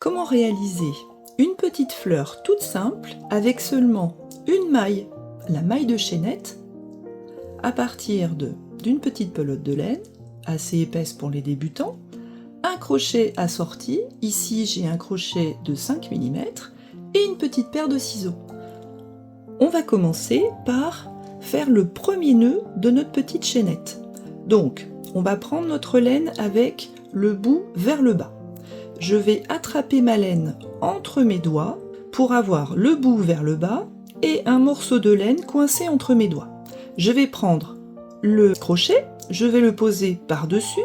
comment réaliser une petite fleur toute simple avec seulement une maille, la maille de chaînette, à partir d'une petite pelote de laine, assez épaisse pour les débutants, un crochet assorti, ici j'ai un crochet de 5 mm, et une petite paire de ciseaux. On va commencer par faire le premier nœud de notre petite chaînette. Donc, on va prendre notre laine avec le bout vers le bas. Je vais attraper ma laine entre mes doigts pour avoir le bout vers le bas et un morceau de laine coincé entre mes doigts. Je vais prendre le crochet, je vais le poser par-dessus,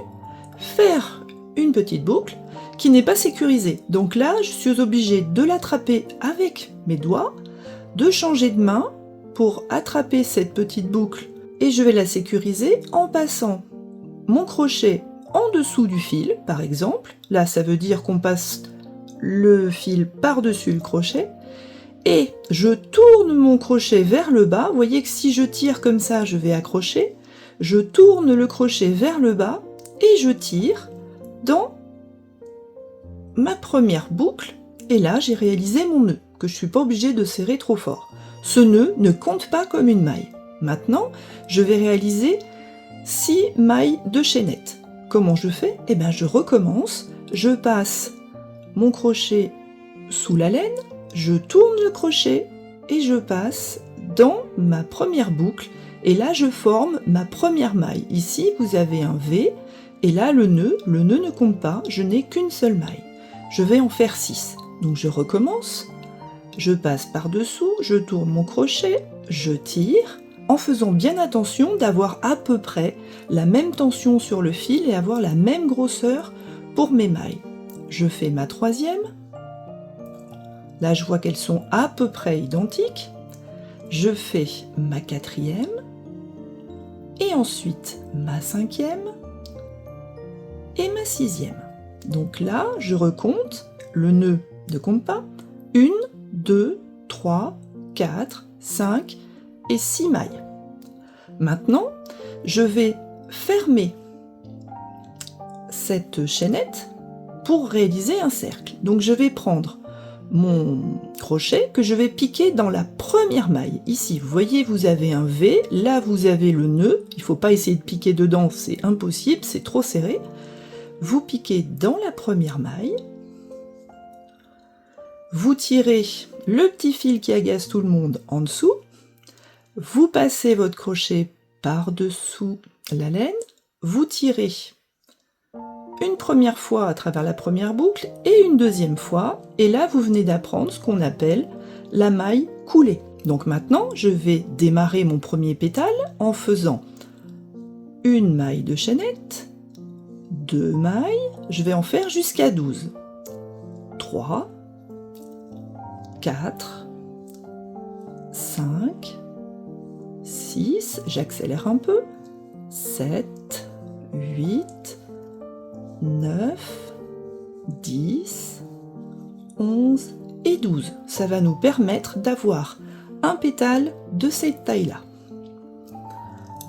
faire une petite boucle qui n'est pas sécurisée. Donc là, je suis obligée de l'attraper avec mes doigts, de changer de main pour attraper cette petite boucle et je vais la sécuriser en passant mon crochet en dessous du fil, par exemple. Là, ça veut dire qu'on passe le fil par-dessus le crochet et je tourne mon crochet vers le bas. Vous voyez que si je tire comme ça, je vais accrocher. Je tourne le crochet vers le bas et je tire dans ma première boucle. Et là, j'ai réalisé mon nœud, que je ne suis pas obligée de serrer trop fort. Ce nœud ne compte pas comme une maille. Maintenant, je vais réaliser 6 mailles de chaînette. Comment je fais? Eh bien, je recommence, je passe mon crochet sous la laine, je tourne le crochet et je passe dans ma première boucle. Et là, je forme ma première maille. Ici, vous avez un V et là, le nœud ne compte pas, je n'ai qu'une seule maille. Je vais en faire 6. Donc, je recommence, je passe par-dessous, je tourne mon crochet, je tire, en faisant bien attention d'avoir à peu près la même tension sur le fil et avoir la même grosseur pour mes mailles. Je fais ma troisième. Là, je vois qu'elles sont à peu près identiques. Je fais ma quatrième. Et ensuite, ma cinquième. Et ma sixième. Donc là, je recompte. Le nœud ne compte pas. 1, 2, 3, 4, 5 et 6 mailles. Maintenant, je vais fermer cette chaînette pour réaliser un cercle. Donc je vais prendre mon crochet que je vais piquer dans la première maille. Ici, vous voyez, vous avez un V, là vous avez le nœud. Il ne faut pas essayer de piquer dedans, c'est impossible, c'est trop serré. Vous piquez dans la première maille. Vous tirez le petit fil qui agace tout le monde en dessous. Vous passez votre crochet par-dessous la laine, vous tirez une première fois à travers la première boucle et une deuxième fois, et là vous venez d'apprendre ce qu'on appelle la maille coulée. Donc maintenant, je vais démarrer mon premier pétale en faisant une maille de chaînette, 2 mailles, je vais en faire jusqu'à 12. 3, 4, 5, 6, j'accélère un peu, 7, 8, 9, 10, 11 et 12. Ça va nous permettre d'avoir un pétale de cette taille-là.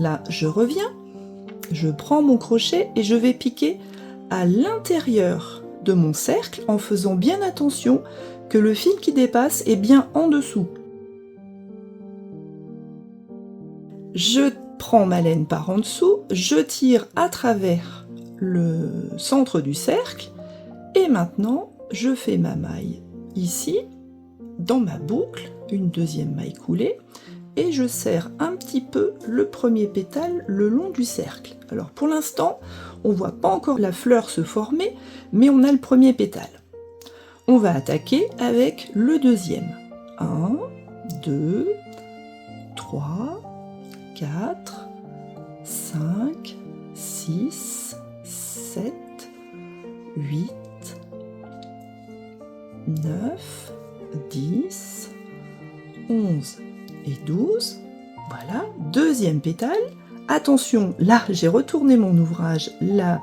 Là, je reviens, je prends mon crochet et je vais piquer à l'intérieur de mon cercle en faisant bien attention que le fil qui dépasse est bien en dessous. Je prends ma laine par en dessous, je tire à travers le centre du cercle et maintenant je fais ma maille ici, dans ma boucle, une deuxième maille coulée et je serre un petit peu le premier pétale le long du cercle. Alors pour l'instant, on ne voit pas encore la fleur se former, mais on a le premier pétale. On va attaquer avec le deuxième. 1, 2, 3, 4, 5, 6, 7, 8, 9, 10, 11 et 12. Voilà, deuxième pétale. Attention, là j'ai retourné mon ouvrage, là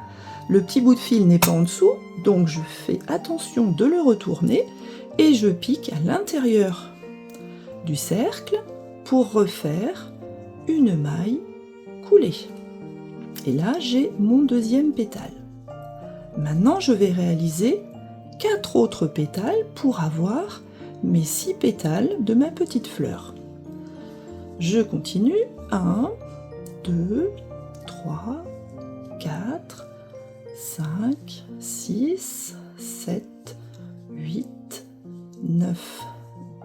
le petit bout de fil n'est pas en dessous, donc je fais attention de le retourner et je pique à l'intérieur du cercle pour refaire une maille coulée. Et là j'ai mon deuxième pétale. Maintenant je vais réaliser 4 autres pétales pour avoir mes 6 pétales de ma petite fleur. Je continue. 1, 2, 3, 4, 5, 6, 7, 8, 9,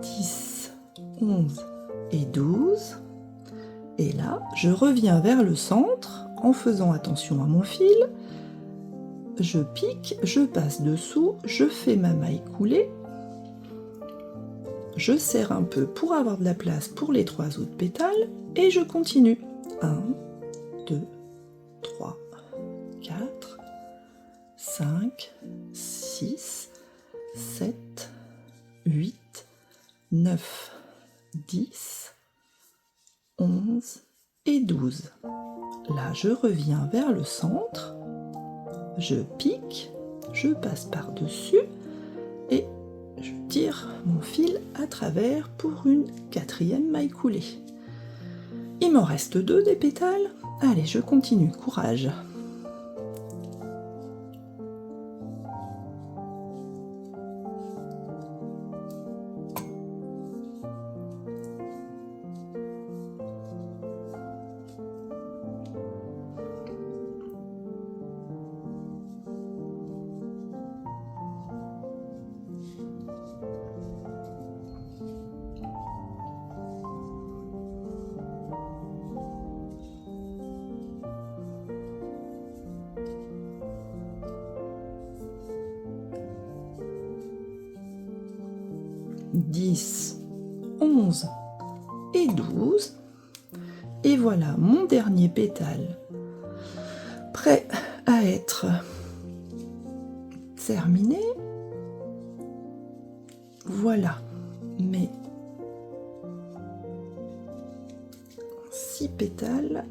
10, 11 et 12. Et là, je reviens vers le centre en faisant attention à mon fil. Je pique, je passe dessous, je fais ma maille coulée. Je serre un peu pour avoir de la place pour les 3 autres pétales et je continue. 1, 2, 3, 4, 5, 6, 7, 8, 9, 10, 11 et 12. Là, je reviens vers le centre, je pique, je passe par-dessus et je tire mon fil à travers pour une 4e maille coulée. Il m'en reste 2 des pétales. Allez, je continue, courage. « 10, 11 et 12. Et voilà mon dernier pétale prêt à être terminé. Voilà mes 6 pétales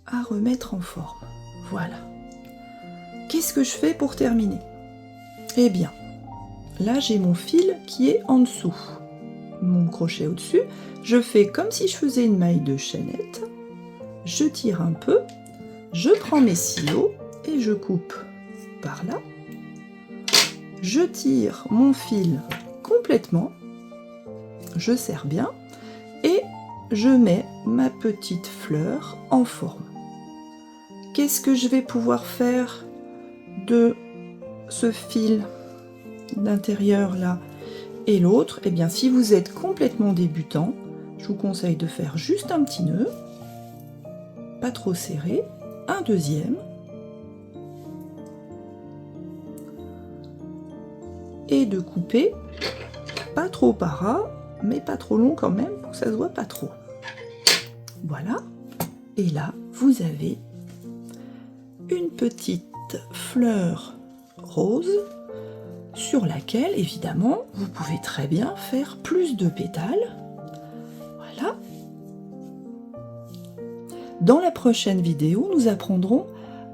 à remettre en forme. Voilà. Qu'est-ce que je fais pour terminer? Eh bien, là j'ai mon fil qui est en dessous, mon crochet au-dessus. Je fais comme si je faisais une maille de chaînette. Je tire un peu, je prends mes sciaux et je coupe par là. Je tire mon fil complètement, je serre bien et je mets ma petite fleur en forme. Qu'est-ce que je vais pouvoir faire de ce fil d'intérieur là et l'autre? Eh bien, si vous êtes complètement débutant, je vous conseille de faire juste un petit nœud, pas trop serré, un deuxième, et de couper pas trop à ras, mais pas trop long quand même pour que ça se voit pas trop. Voilà, et là vous avez une petite fleur rose sur laquelle évidemment vous pouvez très bien faire plus de pétales. Voilà. Dans la prochaine vidéo, nous apprendrons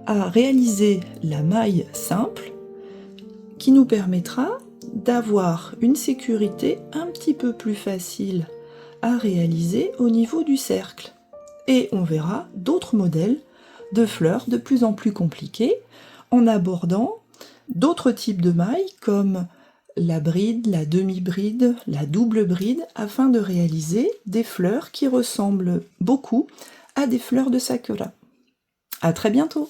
à réaliser la maille simple qui nous permettra d'avoir une sécurité un petit peu plus facile à réaliser au niveau du cercle. Et on verra d'autres modèles de fleurs de plus en plus compliqués en abordant d'autres types de mailles comme la bride, la demi-bride, la double bride, afin de réaliser des fleurs qui ressemblent beaucoup à des fleurs de sakura. À très bientôt!